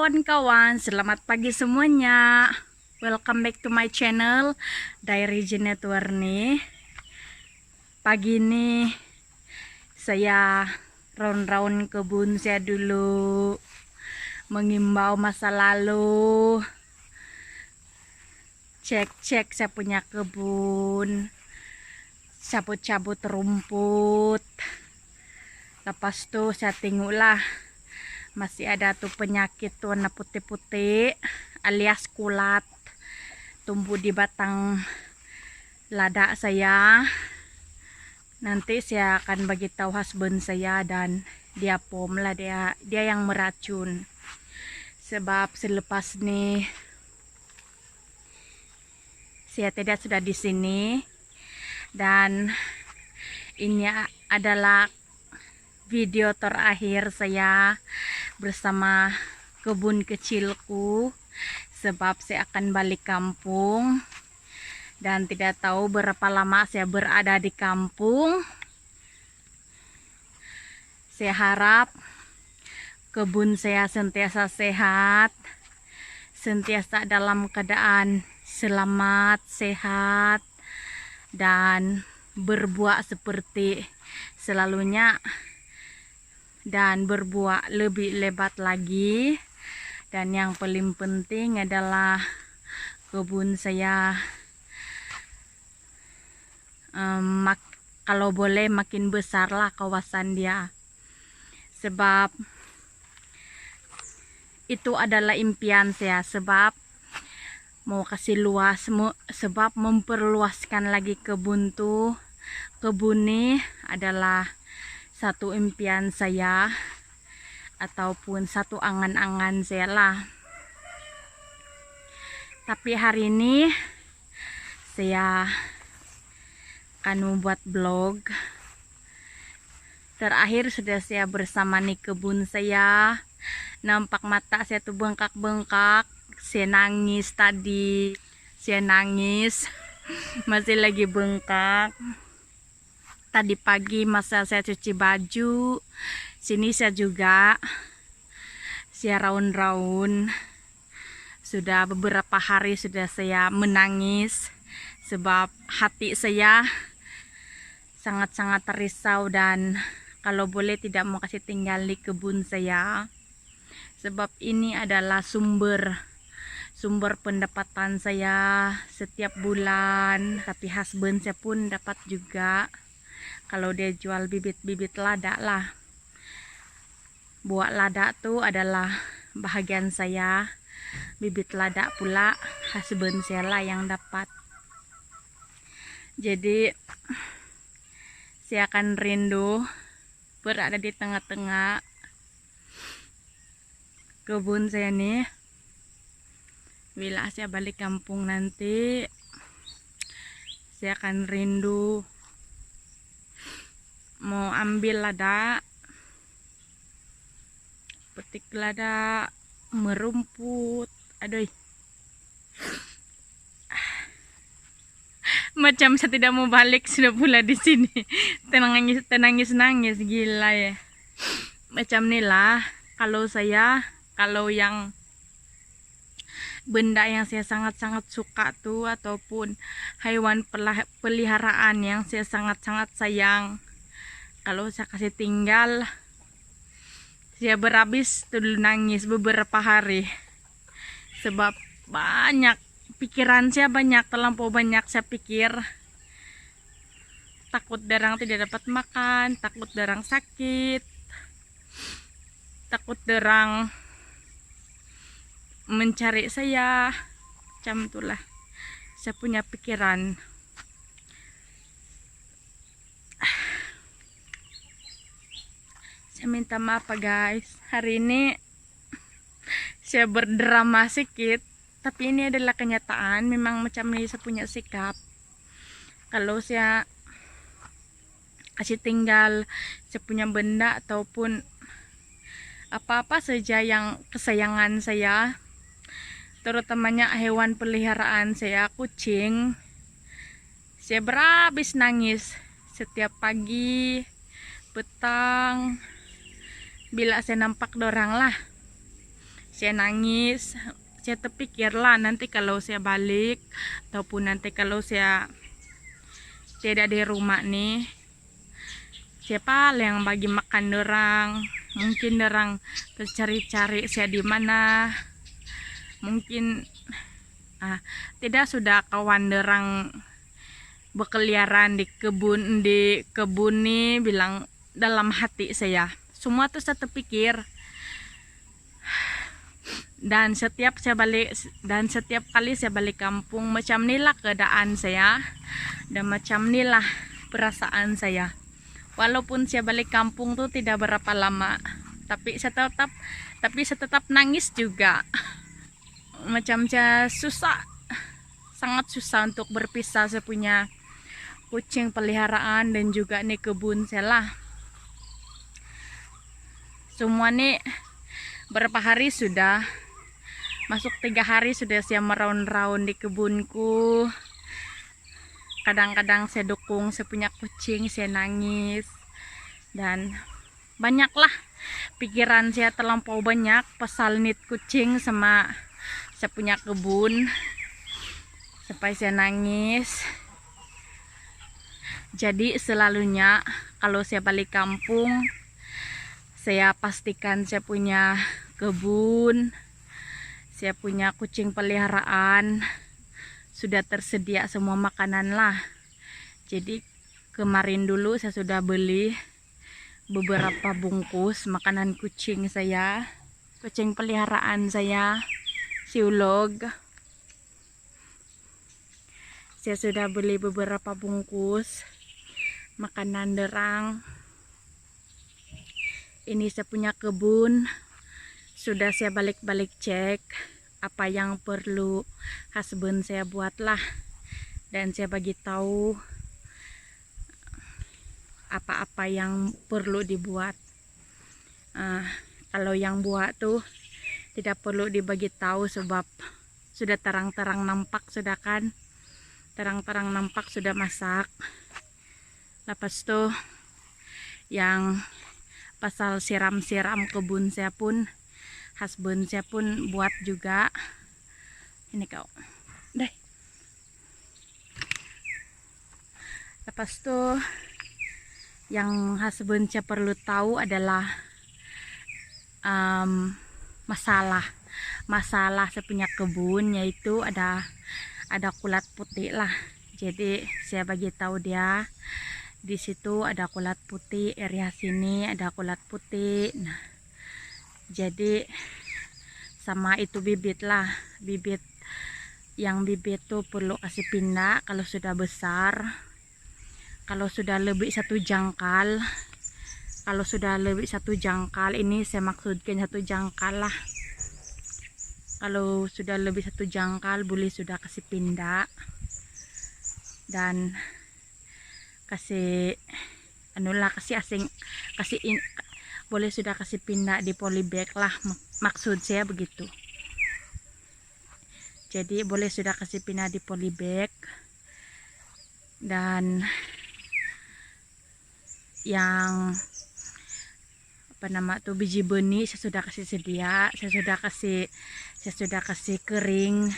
kawan-kawan, selamat pagi semuanya. Welcome back to my channel Diary Jeanette Warni. Pagi ini saya round-round kebun saya dulu, mengimbau masa lalu, cek-cek saya punya kebun, cabut-cabut rumput. Lepas tuh saya tengoklah masih ada tuh penyakit tuh warna putih-putih alias kulat tumbuh di batang lada saya. Nanti saya akan bagi tahu husband saya dan dia pom lah, dia yang meracun. Sebab selepas nih saya tidak sudah di sini dan ini adalah video terakhir saya bersama kebun kecilku, sebab saya akan balik kampung dan tidak tahu berapa lama saya berada di kampung. Saya harap kebun saya sentiasa sehat, sentiasa dalam keadaan selamat, sehat, dan berbuah seperti selalunya, dan berbuah lebih lebat lagi. Dan yang paling penting adalah kebun saya kalau boleh makin besar lah kawasan dia, sebab itu adalah impian saya, sebab mau kasih luas, sebab memperluaskan lagi kebun tuh. Kebun nih adalah satu impian saya ataupun satu angan-angan saya lah. Tapi hari ini saya akan membuat vlog. Terakhir sudah saya bersama nih kebun saya. Nampak mata saya tuh bengkak-bengkak. Saya nangis tadi. Saya nangis. Masih lagi bengkak. Tadi pagi masa saya cuci baju, sini saya juga saya raun-raun. Sudah beberapa hari sudah saya menangis sebab hati saya sangat-sangat risau dan kalau boleh tidak mau kasih tinggal di kebun saya, sebab ini adalah sumber pendapatan saya setiap bulan. Tapi husband saya pun dapat juga kalau dia jual bibit-bibit lada lah. Buah lada tuh adalah bahagian saya. Bibit lada pula husband saya lah yang dapat. Jadi saya akan rindu berada di tengah-tengah kebun saya nih. Bila saya balik kampung nanti, saya akan rindu mau ambil lada, petik lada, merumput. Aduh, macam saya tidak mau balik sudah pula di sini. Tenangis gila ya. Macam inilah kalau yang benda yang saya sangat-sangat suka tuh, ataupun hewan peliharaan yang saya sangat-sangat sayang, kalau saya kasih tinggal, saya berhabis dulu nangis beberapa hari. Sebab banyak pikiran saya, terlampau banyak saya pikir. Takut darang tidak dapat makan, takut darang sakit, takut darang mencari saya. Macam itulah saya punya pikiran. Saya minta maaf guys, hari ini saya berdrama sedikit, tapi ini adalah kenyataan. Memang macam ini saya punya sikap. Kalau saya kasih tinggal saya punya benda ataupun apa-apa saja yang kesayangan saya, terutamanya hewan peliharaan saya, kucing, saya berhabis nangis setiap pagi, petang, bila saya nampak dorang lah. Saya nangis. Saya terpikir lah nanti kalau saya balik ataupun nanti kalau saya tidak di rumah nih, siapa yang bagi makan dorang? Mungkin dorang tercari-cari saya di mana. Mungkin tidak sudah kawan dorang berkeliaran di kebun nih, bilang dalam hati saya. Semua tuh saya terpikir. Dan setiap kali saya balik kampung, macam inilah keadaan saya dan macam inilah perasaan saya. Walaupun saya balik kampung tuh tidak berapa lama, tapi saya tetap nangis juga. Macam saya sangat susah untuk berpisah. Saya punya kucing peliharaan dan juga nih kebun saya lah. Semua nih berapa hari sudah, masuk 3 hari sudah saya meraun-raun di kebunku. Kadang-kadang saya dukung saya punya kucing, saya nangis. Dan banyaklah pikiran saya, terlampau banyak pasal nit kucing sama saya punya kebun, sampai saya nangis. Jadi selalunya kalau saya balik kampung, saya pastikan saya punya kebun, saya punya kucing peliharaan, sudah tersedia semua makanan lah. Jadi kemarin dulu saya sudah beli beberapa bungkus makanan kucing saya, kucing peliharaan saya, si Ulog. Saya sudah beli beberapa bungkus makanan derang. Ini saya punya kebun, sudah saya balik-balik cek apa yang perlu husband saya buat lah, dan saya bagi tahu apa-apa yang perlu dibuat. Kalau yang buat tuh tidak perlu dibagi tahu sebab sudah terang-terang nampak, sudah kan terang-terang nampak sudah masak. Lepas tuh yang pasal siram-siram kebun saya pun husband saya pun buat juga. Ini kau deh. Lepas tuh yang husband saya perlu tahu adalah masalah saya punya kebun, yaitu ada kulat putih lah. Jadi saya bagi tahu dia, di situ ada kulat putih, area sini ada kulat putih. Nah, jadi sama itu bibit lah, bibit tuh perlu kasih pindah kalau sudah besar. Kalau sudah lebih satu jangkal, ini saya maksudkan satu jangkal lah. Kalau sudah lebih satu jangkal boleh sudah kasih pindah dan kasih boleh sudah kasih pindah di polybag lah, maksud saya begitu. Jadi boleh sudah kasih pindah di polybag. Dan yang biji benih saya sudah kasih sedia, saya sudah kasih kering,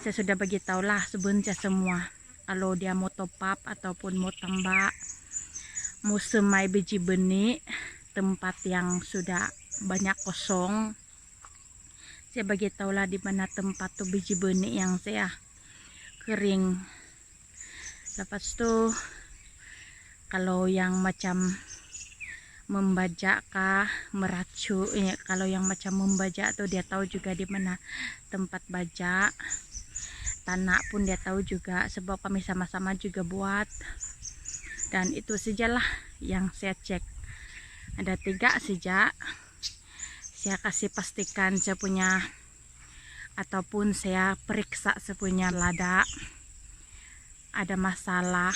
saya sudah bagi tahu lah sebenarnya semua. Kalau dia mau top up ataupun mau tambah, mau semai biji benih, tempat yang sudah banyak kosong, saya bagi tahu lah di mana tempat tuh biji benih yang saya kering. Lepas tuh kalau yang macam membajak kah, meracu, kalau yang macam membajak tuh dia tahu juga di mana tempat bajak. Tanah pun dia tahu juga sebab kami sama-sama juga buat. Dan itu sajalah yang saya cek. Ada 3 saja. Saya kasih pastikan saya punya, ataupun saya periksa saya punya lada ada masalah.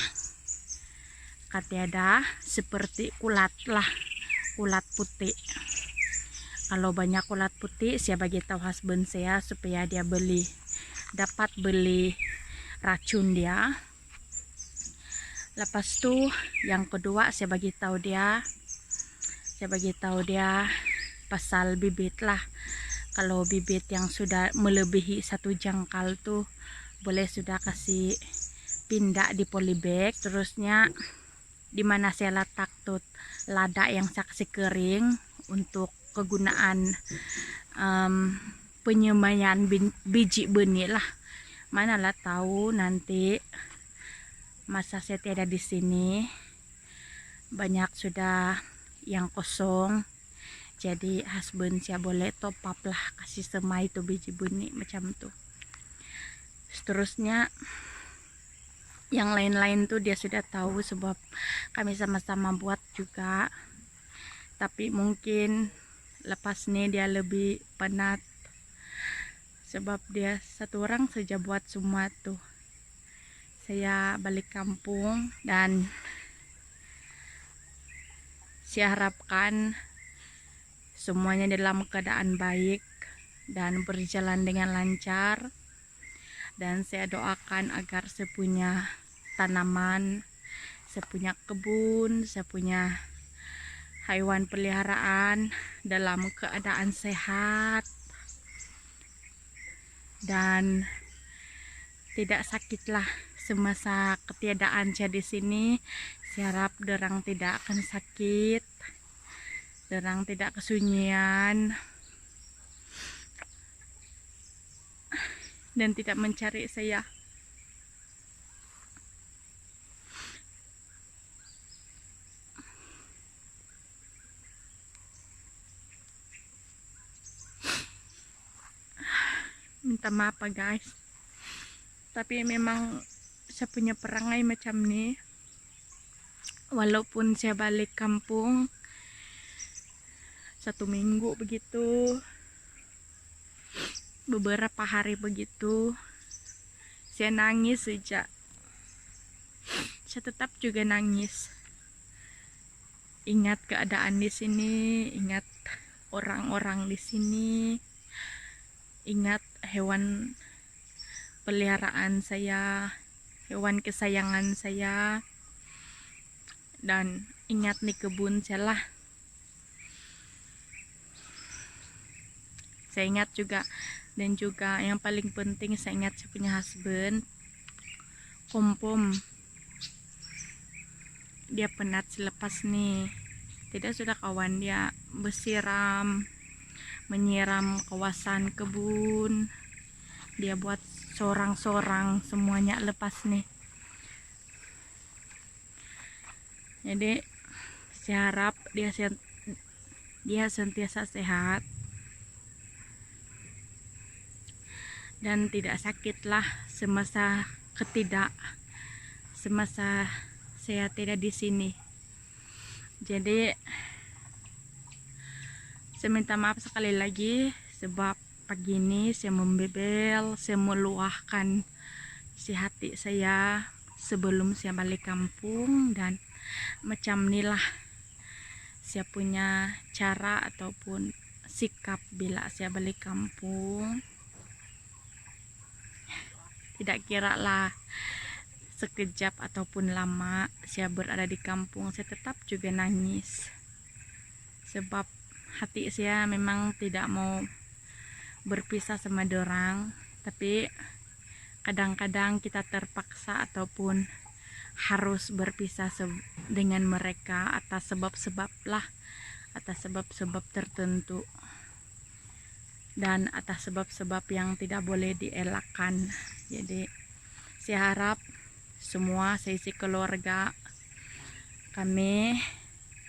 Katiada seperti kulat putih. Kalau banyak kulat putih, saya bagi tahu husband saya supaya dia dapat beli racun dia. Lepas tuh yang kedua saya bagi tahu dia pasal bibit lah. Kalau bibit yang sudah melebihi 1 jangkal tuh boleh sudah kasih pindah di polybag. Terusnya dimana saya letak tuh lada yang saya kasih kering untuk kegunaan penyemayan biji benih lah. Manalah tahu nanti masa saya tiada di sini banyak sudah yang kosong. Jadi husband saya boleh top up lah, kasih semai itu biji benih macam tuh. Seterusnya yang lain-lain tuh dia sudah tahu sebab kami sama-sama buat juga. Tapi mungkin lepas nih dia lebih penat sebab dia satu orang saja buat semua tuh. Saya balik kampung dan saya harapkan semuanya dalam keadaan baik dan berjalan dengan lancar. Dan saya doakan agar saya punya tanaman, saya punya kebun, saya punya hewan peliharaan dalam keadaan sehat dan tidak sakitlah semasa ketiadaan saya di sini. Saya harap derang tidak akan sakit, derang tidak kesunyian dan tidak mencari saya. Minta maaf guys, tapi memang saya punya perangai macam nih. Walaupun saya balik kampung 1 minggu begitu, beberapa hari begitu, saya nangis saja. Saya tetap juga nangis. Ingat keadaan di sini, ingat orang-orang di sini, ingat hewan peliharaan saya, hewan kesayangan saya, dan ingat nih kebun saya lah. Saya ingat juga, dan juga yang paling penting saya ingat saya punya husband Kompom. Dia penat selepas nih, tidak sudah kawan dia bersiram, menyiram kawasan kebun. Dia buat sorang-sorang semuanya lepas nih. Jadi saya harap dia sentiasa sehat dan tidak sakit lah semasa saya tidak di sini. Jadi saya minta maaf sekali lagi sebab pagi ini saya membebel, saya meluahkan isi hati saya sebelum saya balik kampung. Dan macam inilah saya punya cara ataupun sikap bila saya balik kampung. Tidak kira lah sekejap ataupun lama saya berada di kampung, saya tetap juga nangis sebab hati saya memang tidak mau berpisah sama dorang. Tapi kadang-kadang kita terpaksa ataupun harus berpisah dengan mereka atas sebab-sebab lah, atas sebab-sebab tertentu dan atas sebab-sebab yang tidak boleh dielakkan. Jadi saya harap semua seisi keluarga kami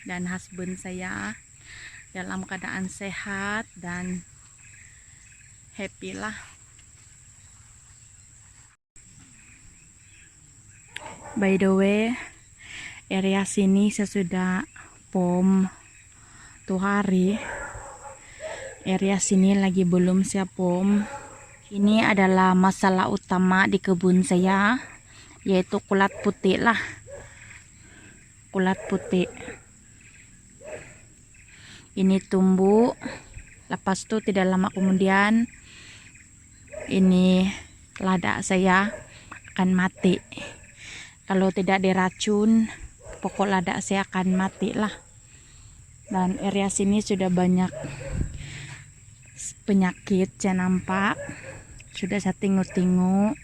dan husband saya dalam keadaan sehat dan happy lah. By the way, area sini saya sudah pom 2 hari. Area sini lagi belum saya pom. Ini adalah masalah utama di kebun saya, yaitu kulat putih lah. Kulat putih ini tumbuh, lepas itu tidak lama kemudian ini lada saya akan mati. Kalau tidak diracun, pokok lada saya akan mati lah. Dan area sini sudah banyak penyakit saya nampak. Sudah saya tengok-tengok.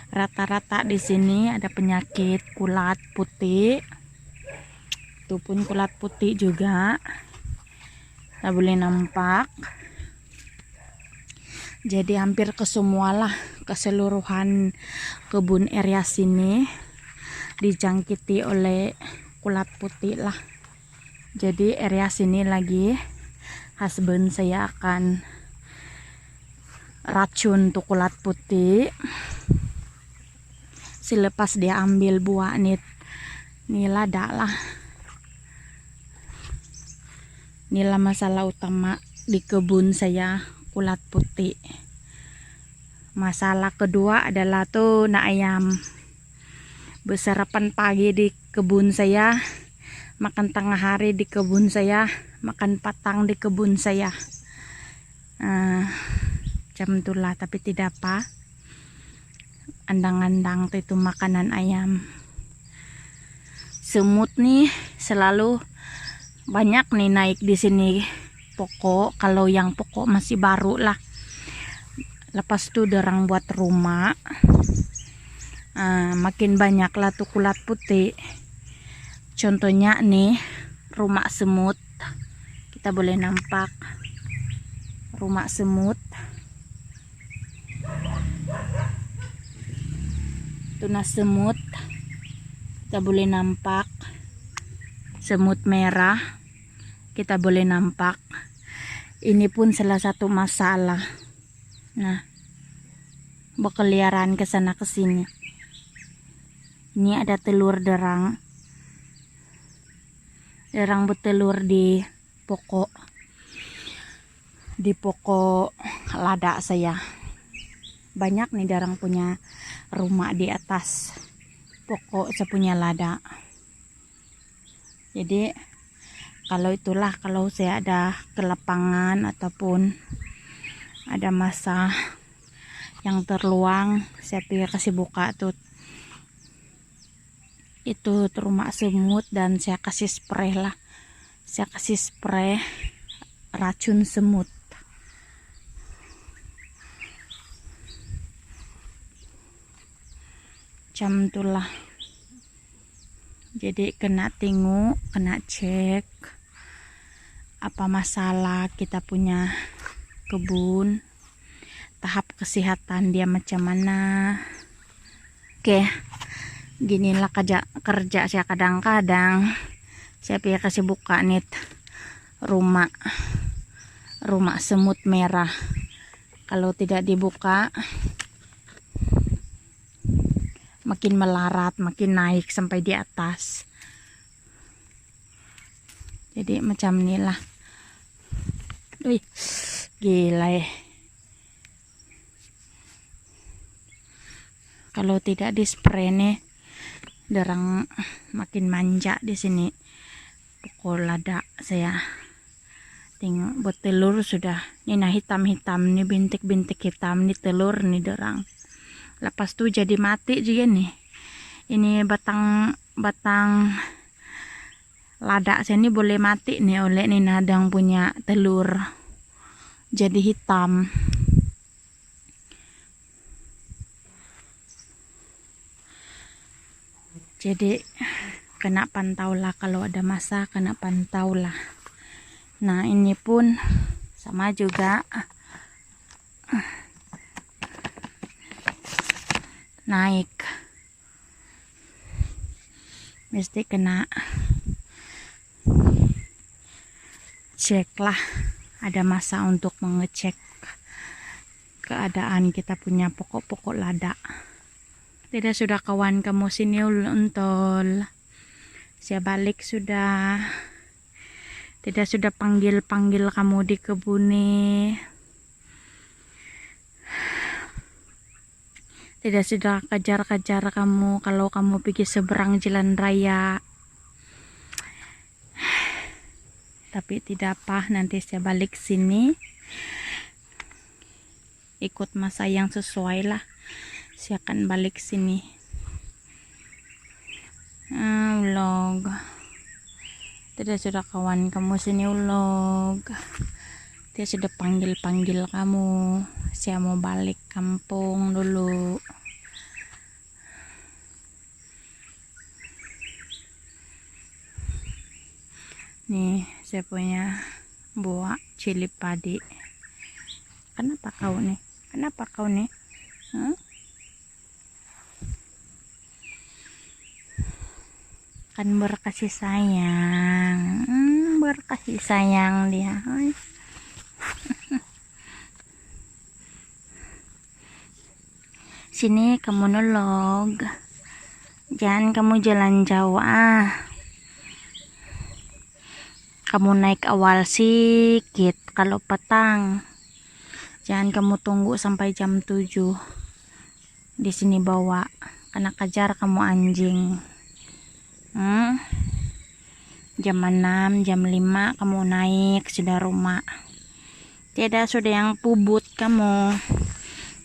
Rata-rata di sini ada penyakit kulat putih. Itu pun kulat putih juga. Kita boleh nampak. Jadi hampir ke semua lah, keseluruhan kebun area sini dijangkiti oleh kulat putih lah. Jadi area sini lagi husband saya akan racun tuh kulat putih. Selepas dia ambil buah nih lada lah. Inilah masalah utama di kebun saya, kulat putih. Masalah kedua adalah tuh nak ayam. Bersarapan pagi di kebun saya, makan tengah hari di kebun saya, makan petang di kebun saya. Jam itulah, tapi tidak apa. Andang-andang itu makanan ayam. Semut nih selalu banyak nih naik di sini pokok. Kalau yang pokok masih baru lah. Lepas itu dorang buat rumah. Makin banyak lah tuh kulat putih. Contohnya nih rumah semut. Kita boleh nampak rumah semut. Tunas semut, kita boleh nampak. Semut merah, kita boleh nampak. Ini pun salah satu masalah. Nah, berkeliaran ke sana ke sini. Ini ada telur derang. Derang bertelur di pokok. Di pokok lada saya. Banyak nih derang punya rumah di atas pokok saya punya lada. Jadi kalau saya ada ke lapangan ataupun ada masa yang terluang, saya kasih buka tuh itu rumah semut dan saya kasih spray lah. Saya kasih spray racun semut. Macam itulah. Jadi kena tengok, kena cek apa masalah kita punya kebun, tahap kesehatan dia macam mana. Oke, ginilah kerja saya kadang-kadang. Saya kasih buka nih rumah semut merah. Kalau tidak dibuka makin melarat, makin naik sampai di atas. Jadi macam inilah. Wih, gila ya. Kalau tidak di spray nih, derang makin manja di sini. Pokok lada saya. Tengok bertelur sudah. Ini nah hitam-hitam nih, bintik-bintik hitam nih telur nih derang. Lepas tuh jadi mati juga nih. Ini batang lada saya ini boleh mati nih oleh nih nadang punya telur. Jadi hitam. Jadi kena pantau lah, kalau ada masa kena pantau lah. Nah ini pun sama juga. Naik, mesti kena cek lah. Ada masa untuk mengecek keadaan kita punya pokok-pokok lada. Tidak sudah kawan kamu sini untol. Saya balik sudah. Tidak sudah panggil kamu di kebun nih. Tidak sudah kejar kamu kalau kamu pergi seberang jalan raya. Tapi tidak apa, nanti saya balik sini. Ikut masa yang sesuai lah. Saya akan balik sini. Vlog. Tidak sudah kawan kamu sini vlog. Dia sudah panggil-panggil kamu. Saya mau balik kampung dulu. Nih, saya punya buah cili padi. Kenapa kau nih? Kenapa kau nih? Kan berkasih sayang. Berkasih sayang dia. Sini kamu nolog. Jangan kamu jalan jauh Kamu naik awal sikit kalau petang. Jangan kamu tunggu sampai jam 7. Di sini bawa. Kena kejar kamu anjing. Jam 6, jam 5 kamu naik sudah rumah. Tidak sudah yang pubut kamu.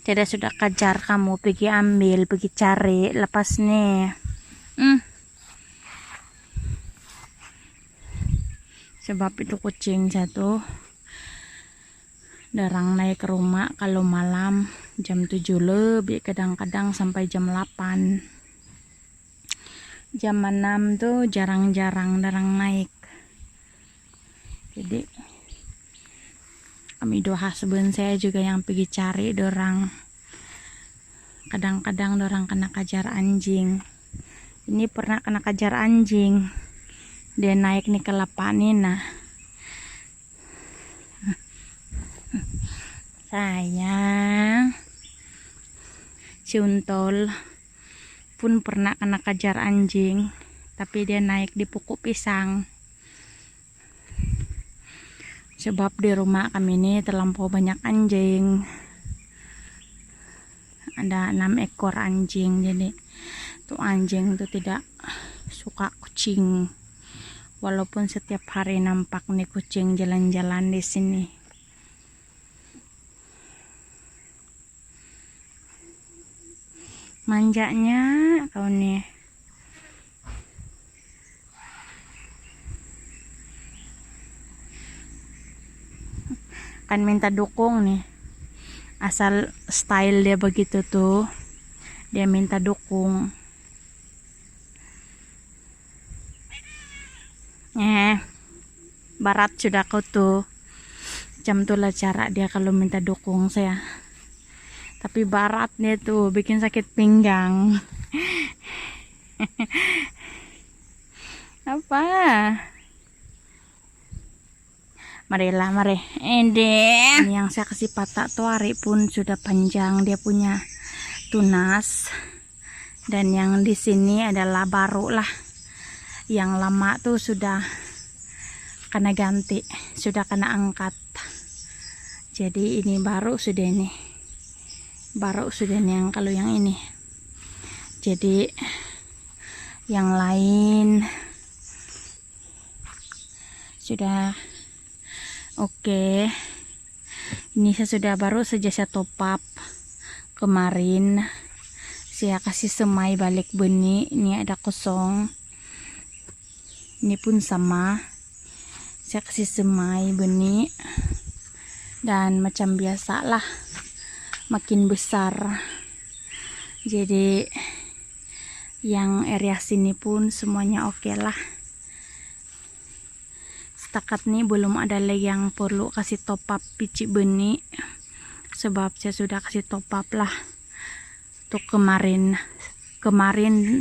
Tidak sudah kejar kamu, pergi ambil, pergi cari, lepas nih. Sebab itu kucing satu darang naik ke rumah kalau malam jam 7 lebih, kadang-kadang sampai jam 8. Jam 6 tuh jarang-jarang darang naik. Jadi kami dua husband saya juga yang pergi cari dorang. Kadang-kadang dorang kena kejar anjing. Ini pernah kena kejar anjing. Dia naik nih ke lapak nih, nah. Sayang. Si Untol pun pernah kena kejar anjing, tapi dia naik di pokok pisang. Sebab di rumah kami ini terlampau banyak anjing. Ada 6 ekor anjing, jadi tuh anjing tuh tidak suka kucing. Walaupun setiap hari nampak nih kucing jalan-jalan di sini. Manjanya kau nih. Kan minta dukung nih. Asal style dia begitu tuh. Dia minta dukung. Barat sudah kau tuh. Jam tuh lah cara dia kalau minta dukung saya. Tapi barat nih tuh bikin sakit pinggang. Apa? Marilah, mari. Ini yang saya kasih patak tuh hari pun sudah panjang, dia punya tunas. Dan yang di sini adalah baru lah. Yang lama tuh sudah kena ganti, sudah kena angkat. Jadi ini baru sudah ini. Baru sudah nih yang kalau yang ini. Jadi yang lain sudah oke. Ini saya sudah baru saja saya top up kemarin. Saya kasih semai balik benih. Ini ada kosong. Ini pun sama. Saya kasih semai benih. Dan macam biasa lah. Makin besar. Jadi yang area sini pun semuanya oke lah. Setakat nih belum ada lagi yang perlu kasih top up biji benih. Sebab saya sudah kasih top up lah. Untuk kemarin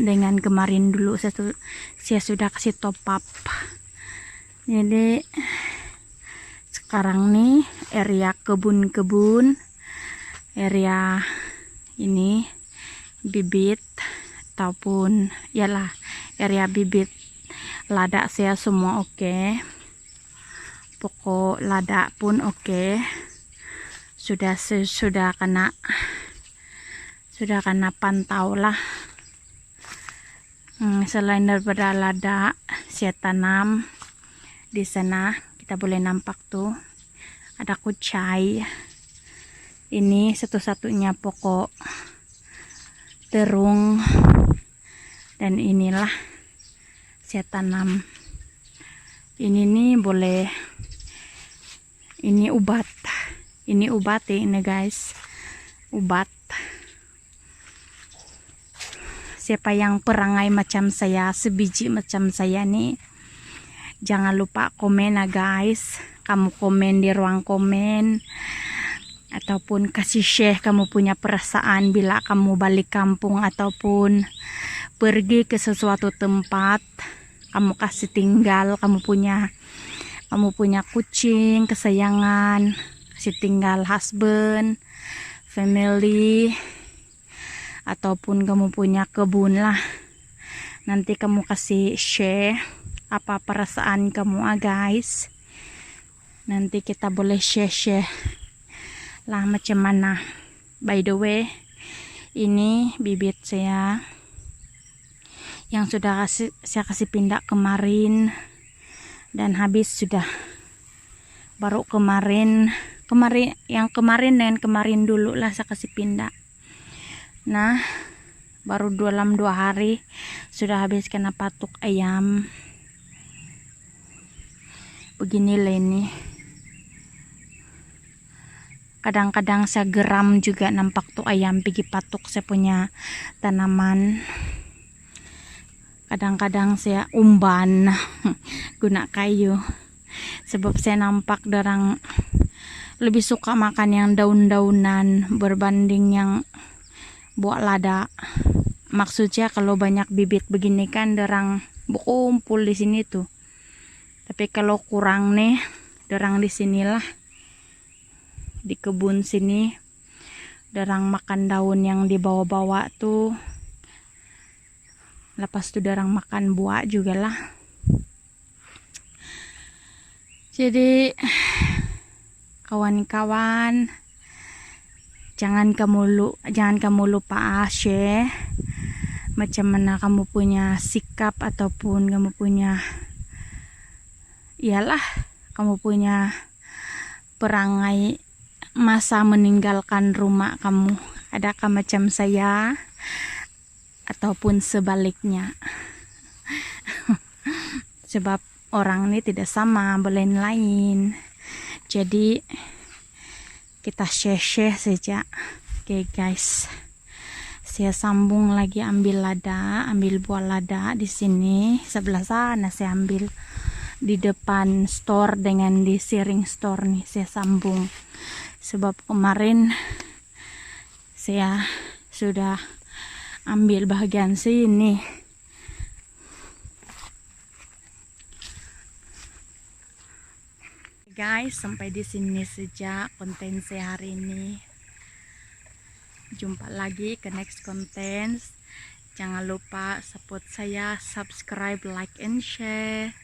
dengan kemarin dulu saya sudah kasih top up. Jadi sekarang nih area kebun-kebun, area ini bibit ataupun yalah area bibit lada saya semua oke. Pokok lada pun oke. Sudah kena pantau lah. Selain daripada lada saya tanam di sana, kita boleh nampak tuh ada kucai. Ini satu-satunya pokok terung, dan inilah saya tanam. Ini nih boleh Ini ubat. Ini ubat ini guys. Ubat. Siapa yang perangai macam saya, sebiji macam saya nih, jangan lupa komen ya guys. Kamu komen di ruang komen, ataupun kasih share kamu punya perasaan bila kamu balik kampung ataupun pergi ke sesuatu tempat. Kamu kasih tinggal, kamu punya kucing kesayangan, kasih tinggal husband, family, ataupun kamu punya kebun lah. Nanti kamu kasih share apa perasaan kamu guys. Nanti kita boleh share lah macam mana. By the way, ini bibit saya yang sudah saya kasih pindah kemarin dan habis sudah. Baru kemarin dan kemarin dulu lah saya kasih pindah. Nah, baru dalam 2 hari sudah habis kena patuk ayam. Beginilah ini. Kadang-kadang saya geram juga nampak tuh ayam pergi patuk saya punya tanaman. Kadang-kadang saya umban guna kayu. Sebab saya nampak dorang lebih suka makan yang daun-daunan berbanding yang buah lada. Maksudnya kalau banyak bibit begini kan dorang berkumpul di sini tuh. Tapi kalau kurang nih, dorang di sinilah di kebun sini. Dorang makan daun yang dibawa-bawa tuh. Lepas itu dorang makan buah juga lah. Jadi kawan-kawan, jangan kamu lupa share macam mana kamu punya sikap ataupun kamu punya kamu punya perangai masa meninggalkan rumah kamu. Adakah macam saya ataupun sebaliknya? Sebab orang ini tidak sama, lain-lain. Jadi kita share saja. Oke guys, saya sambung lagi ambil buah lada di sini. Sebelah sana saya ambil di depan store dengan di Siring store nih saya sambung. Sebab kemarin saya sudah ambil bagian sini. Guys, sampai di sini saja konten saya hari ini. Jumpa lagi ke next konten. Jangan lupa support saya, subscribe, like, and share.